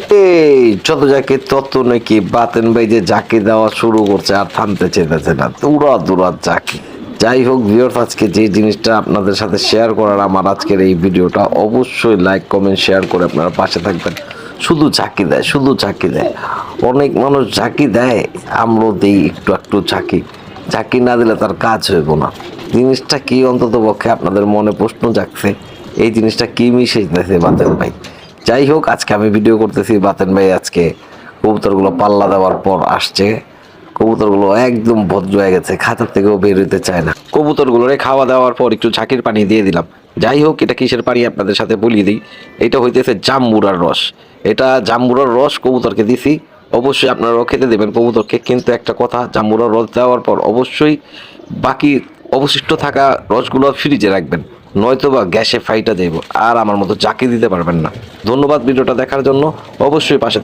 এই যত যাকে তত নাকি বাতেন ভাই যে জাকি দেওয়া শুরু করছে আর থামতে চেয়েছে না, দৌড়া দৌড়া জাকি। যাই হোক ভিউয়ার্স, আজকে যে জিনিসটা আপনাদের সাথে শেয়ার করার আমার আজকের এই ভিডিওটা, অবশ্যই লাইক কমেন্ট শেয়ার করে আপনারা পাশে থাকবেন। শুধু ঝাঁকি দেয়, শুধু ঝাঁকি দেয়। অনেক মানুষ ঝাঁকি দেয়, আমরাও দিই একটু একটু ঝাঁকি। ঝাঁকি না দিলে তার কাজ হইব না। জিনিসটা কি অন্তত পক্ষে আপনাদের মনে প্রশ্ন জাগছে, এই জিনিসটা কি মিশাইতেছে বাতেন ভাই। যাই হোক, আজকে আমি ভিডিও করতেছি, বাতেন ভাই আজকে কবুতরগুলো পাল্লা দেওয়ার পর আসছে। কবুতরগুলো একদম ভদ্র হয়ে গেছে, খাঁচার থেকেও বের হইতে চায় না। কবুতরগুলোরে খাওয়া দাওয়ার পর একটু ঝাঁকির পানি দিয়ে দিলাম। যাই হোক, এটা কিসের পানি আপনাদের সাথে বলিয়ে দিই। এটা হইতেছে জাম্বুরার রস। এটা জাম্বুরার রস কবুতরকে দিছি। অবশ্যই আপনারাও খেতে দেবেন কবুতরকে, কিন্তু একটা কথা, জাম্বুরার রস দেওয়ার পর অবশ্যই বাকি অবশিষ্ট থাকা রসগুলো ফ্রিজে রাখবেন, নয়তোবা গ্যাসে ফাইটা যাইব আর আমার মতো জাকি দিতে পারবেন না। ধন্যবাদ ভিডিওটা দেখার জন্য, অবশ্যই পাশে